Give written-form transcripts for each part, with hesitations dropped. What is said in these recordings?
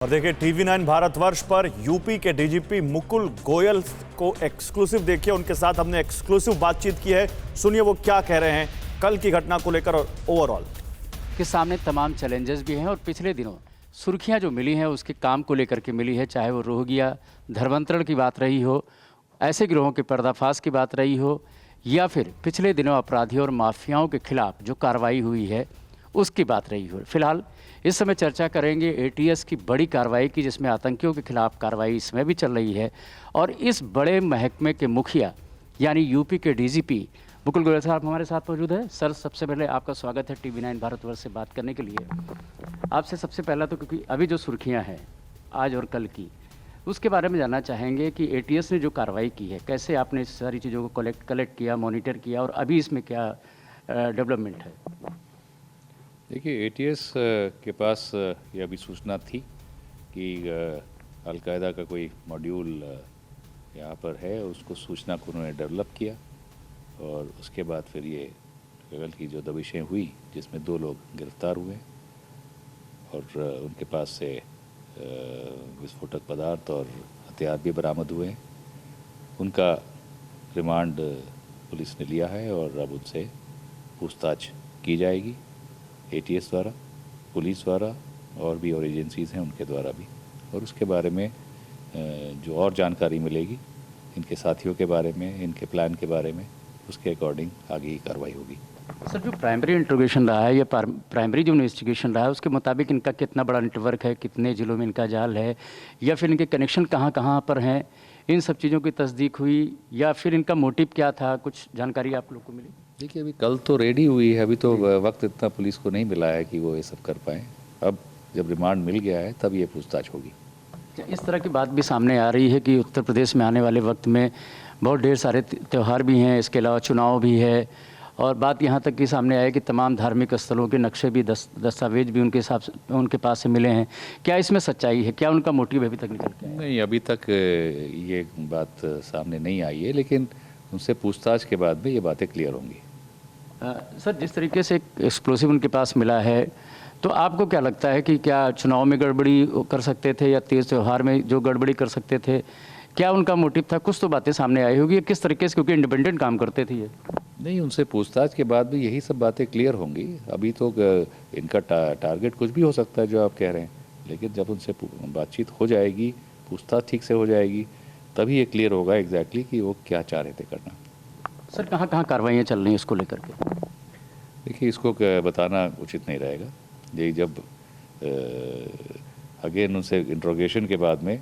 और देखिए TV9 भारतवर्ष पर यूपी के डीजीपी मुकुल गोयल को एक्सक्लूसिव देखिए। उनके साथ हमने एक्सक्लूसिव बातचीत की है, सुनिए वो क्या कह रहे हैं कल की घटना को लेकर और ओवरऑल। के सामने तमाम चैलेंजेस भी हैं और पिछले दिनों सुर्खियां जो मिली हैं उसके काम को लेकर के मिली है, चाहे वो रोहंगिया धर्मांतरण की बात रही हो, ऐसे गिरोहों के पर्दाफाश की बात रही हो, या फिर पिछले दिनों अपराधियों और माफियाओं के खिलाफ जो कार्रवाई हुई है उसकी बात रही हो। फिलहाल इस समय चर्चा करेंगे एटीएस की बड़ी कार्रवाई की, जिसमें आतंकियों के खिलाफ कार्रवाई इसमें भी चल रही है। और इस बड़े महकमे के मुखिया यानी यूपी के डीजीपी मुकुल गोयल साहब हमारे साथ मौजूद है। सर, सबसे पहले आपका स्वागत है TV9 भारतवर्ष से बात करने के लिए। आपसे सबसे पहला तो, क्योंकि अभी जो सुर्खियां हैं आज और कल की, उसके बारे में जानना चाहेंगे कि एटीएस ने जो कार्रवाई की है, कैसे आपने इस सारी चीज़ों को कलेक्ट किया, मॉनिटर किया, और अभी इसमें क्या डेवलपमेंट है? देखिए, एटीएस के पास यह भी सूचना थी कि अलकायदा का कोई मॉड्यूल यहाँ पर है, उसको सूचना को उन्होंने डेवलप किया और उसके बाद फिर ये कल की जो दबिशें हुई जिसमें 2 लोग गिरफ्तार हुए और उनके पास से विस्फोटक पदार्थ और हथियार भी बरामद हुए। उनका रिमांड पुलिस ने लिया है और अब उनसे पूछताछ की जाएगी एटीएस द्वारा, पुलिस द्वारा और भी और एजेंसीज़ हैं उनके द्वारा भी। और उसके बारे में जो और जानकारी मिलेगी इनके साथियों के बारे में, इनके प्लान के बारे में, उसके अकॉर्डिंग आगे ही कार्रवाई होगी। सर, जो प्राइमरी इंट्रोगेशन रहा है या प्राइमरी जो इन्वेस्टिगेशन रहा है, उसके मुताबिक इनका कितना बड़ा नेटवर्क है, कितने जिलों में इनका जाल है, या फिर इनके कनेक्शन कहाँ कहाँ पर हैं, इन सब चीज़ों की तस्दीक हुई, या फिर इनका मोटिव क्या था? कुछ जानकारी आप लोग को मिली? देखिए, अभी कल तो रेडी हुई है, अभी तो वक्त इतना पुलिस को नहीं मिला है कि वो ये सब कर पाएँ। अब जब रिमांड मिल गया है तब ये पूछताछ होगी। इस तरह की बात भी सामने आ रही है कि उत्तर प्रदेश में आने वाले वक्त में बहुत ढेर सारे त्यौहार भी हैं, इसके अलावा चुनाव भी है, और बात यहाँ तक कि सामने आए कि तमाम धार्मिक स्थलों के नक्शे भी दस्तावेज भी उनके पास से मिले हैं। क्या इसमें सच्चाई है? क्या उनका मोटिव अभी तक निकल के आया? नहीं, अभी तक ये बात सामने नहीं आई है, लेकिन उनसे पूछताछ के बाद में ये बातें क्लियर होंगी। सर, जिस तरीके से एक एक्सप्लोसिव उनके पास मिला है, तो आपको क्या लगता है कि क्या चुनाव में गड़बड़ी कर सकते थे या तेज त्यौहार में जो गड़बड़ी कर सकते थे, क्या उनका मोटिव था? कुछ तो बातें सामने आई होगी किस तरीके से, क्योंकि इंडिपेंडेंट काम करते थे ये। नहीं, उनसे पूछताछ के बाद भी यही सब बातें क्लियर होंगी। अभी तो इनका टारगेट कुछ भी हो सकता है जो आप कह रहे हैं, लेकिन जब उनसे बातचीत हो जाएगी, पूछताछ ठीक से हो जाएगी, तभी ये क्लियर होगा एग्जैक्टली कि वो क्या चाह रहे थे करना। सर, कहाँ कहाँ कार्रवाइयाँ चल रही हैं इसको लेकर के? देखिए, इसको बताना उचित नहीं रहेगा। यही जब अगेन उनसे इंट्रोगेशन के बाद में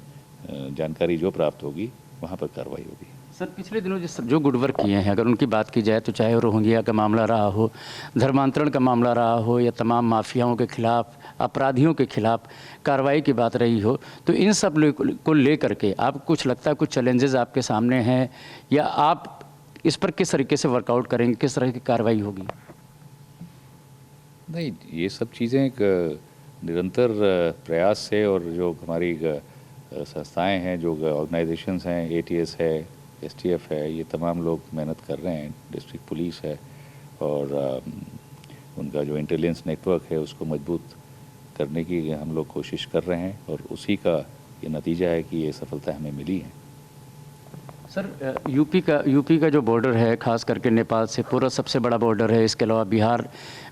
जानकारी जो प्राप्त होगी वहाँ पर कार्रवाई होगी। सर, पिछले दिनों जो गुड वर्क किए हैं, अगर उनकी बात की जाए तो चाहे वो रोहंगिया का मामला रहा हो, धर्मांतरण का मामला रहा हो, या तमाम माफियाओं के खिलाफ, अपराधियों के खिलाफ कार्रवाई की बात रही हो, तो इन सब को लेकर के आपको कुछ लगता है कुछ चैलेंजेस आपके सामने हैं, या आप इस पर किस तरीके से वर्कआउट करेंगे, किस तरह की कार्रवाई होगी? नहीं, ये सब चीज़ें एक निरंतर प्रयास से, और जो हमारी संस्थाएं हैं, जो ऑर्गेनाइजेशंस हैं, एटीएस है, एसटीएफ है, ये तमाम लोग मेहनत कर रहे हैं, डिस्ट्रिक्ट पुलिस है, और उनका जो इंटेलिजेंस नेटवर्क है उसको मजबूत करने की हम लोग कोशिश कर रहे हैं, और उसी का ये नतीजा है कि ये सफलता हमें मिली है। सर, यूपी का जो बॉर्डर है, खास करके नेपाल से पूरा सबसे बड़ा बॉर्डर है, इसके अलावा बिहार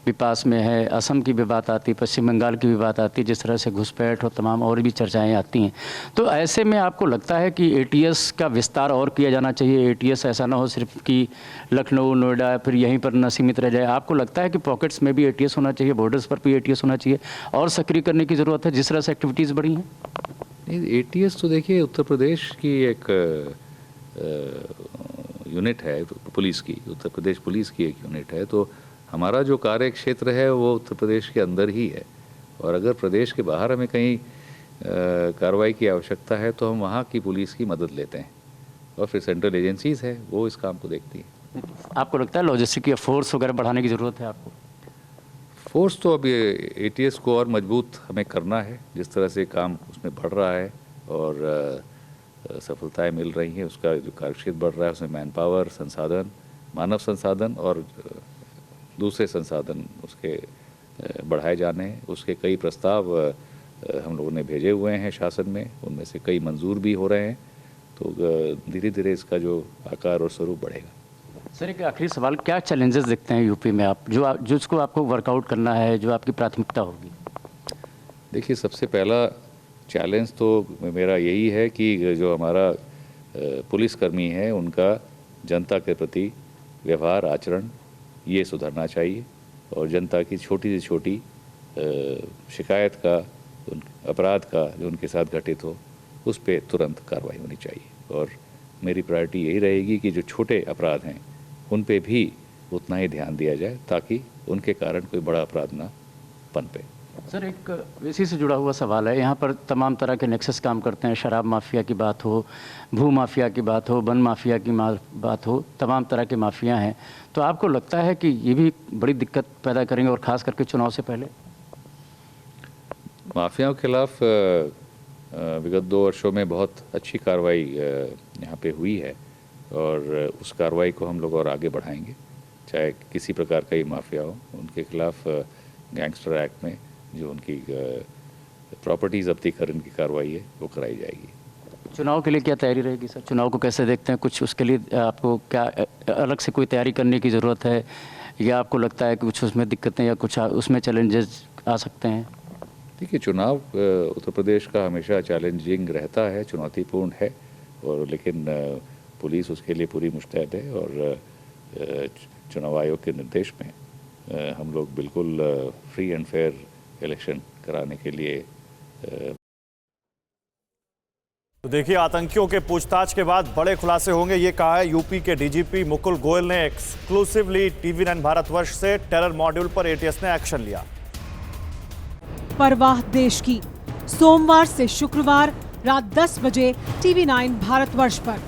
भी पास में है, असम की भी बात आती है, पश्चिम बंगाल की भी बात आती है, जिस तरह से घुसपैठ और तमाम और भी चर्चाएं आती हैं। तो ऐसे में आपको लगता है कि एटीएस का विस्तार और किया जाना चाहिए? एटीएस ऐसा ना हो सिर्फ कि लखनऊ, नोएडा, फिर यहीं पर न सीमित रह जाए। आपको लगता है कि पॉकेट्स में भी एटीएस होना चाहिए, बॉर्डर्स पर भी एटीएस होना चाहिए, और सक्रिय करने की ज़रूरत है जिस तरह से एक्टिविटीज़ बढ़ी हैं? नहीं, एटीएस तो देखिए उत्तर प्रदेश की एक यूनिट है, पुलिस की, उत्तर प्रदेश पुलिस की एक यूनिट है। तो हमारा जो कार्य क्षेत्र है वो उत्तर प्रदेश के अंदर ही है, और अगर प्रदेश के बाहर हमें कहीं कार्रवाई की आवश्यकता है तो हम वहाँ की पुलिस की मदद लेते हैं, और फिर सेंट्रल एजेंसीज़ है वो इस काम को देखती हैं। आपको लगता है लॉजिस्टिक या फोर्स वगैरह बढ़ाने की ज़रूरत है आपको? फोर्स तो अब एटीएस को और मजबूत हमें करना है, जिस तरह से काम उसमें बढ़ रहा है और सफलताएं मिल रही हैं, उसका जो कार्यक्षेत्र बढ़ रहा है, उसमें मैन पावर, संसाधन, मानव संसाधन और दूसरे संसाधन उसके बढ़ाए जाने हैं। उसके कई प्रस्ताव हम लोगों ने भेजे हुए हैं शासन में, उनमें से कई मंजूर भी हो रहे हैं। तो धीरे धीरे इसका जो आकार और स्वरूप बढ़ेगा। सर एक आखिरी सवाल, क्या चैलेंजेस दिखते हैं यूपी में आप जिसको आपको वर्कआउट करना है, जो आपकी प्राथमिकता होगी? देखिए, सबसे पहला चैलेंज तो मेरा यही है कि जो हमारा पुलिसकर्मी है उनका जनता के प्रति व्यवहार आचरण ये सुधरना चाहिए, और जनता की छोटी से छोटी शिकायत का, अपराध का जो उनके साथ घटित हो उस पर तुरंत कार्रवाई होनी चाहिए। और मेरी प्रायोरिटी यही रहेगी कि जो छोटे अपराध हैं उन पे भी उतना ही ध्यान दिया जाए ताकि उनके कारण कोई बड़ा अपराध ना पनपे। सर एक इसी से जुड़ा हुआ सवाल है, यहाँ पर तमाम तरह के नेक्सस काम करते हैं, शराब माफिया की बात हो, भू माफिया की बात हो, वन माफिया की बात हो, तमाम तरह के माफिया हैं। तो आपको लगता है कि ये भी बड़ी दिक्कत पैदा करेंगे, और ख़ास करके चुनाव से पहले? माफियाओं के खिलाफ विगत 2 वर्षों में बहुत अच्छी कार्रवाई यहाँ पे हुई है, और उस कार्रवाई को हम लोग और आगे बढ़ाएंगे। चाहे किसी प्रकार का ही माफिया हो, उनके खिलाफ गैंगस्टर एक्ट में जो उनकी प्रॉपर्टी जब्तीकरण की कार्रवाई है वो कराई जाएगी। चुनाव के लिए क्या तैयारी रहेगी सर? चुनाव को कैसे देखते हैं? कुछ उसके लिए आपको क्या अलग से कोई तैयारी करने की ज़रूरत है, या आपको लगता है कि कुछ उसमें दिक्कतें या कुछ उसमें चैलेंजेस आ सकते हैं? देखिए, चुनाव उत्तर प्रदेश का हमेशा चैलेंजिंग रहता है, चुनौतीपूर्ण है, और लेकिन पुलिस उसके लिए पूरी मुस्तैद है, और चुनाव आयोग के निर्देश में हम लोग बिल्कुल फ्री एंड फेयर इलेक्शन कराने के लिए। तो देखिए, आतंकियों के पूछताछ के बाद बड़े खुलासे होंगे, ये कहा है यूपी के डीजीपी मुकुल गोयल ने। एक्सक्लूसिवली TV9 भारतवर्ष से टेरर मॉड्यूल पर ATS ने एक्शन लिया। परवाह देश की, सोमवार से शुक्रवार रात 10 बजे TV9 भारतवर्ष पर।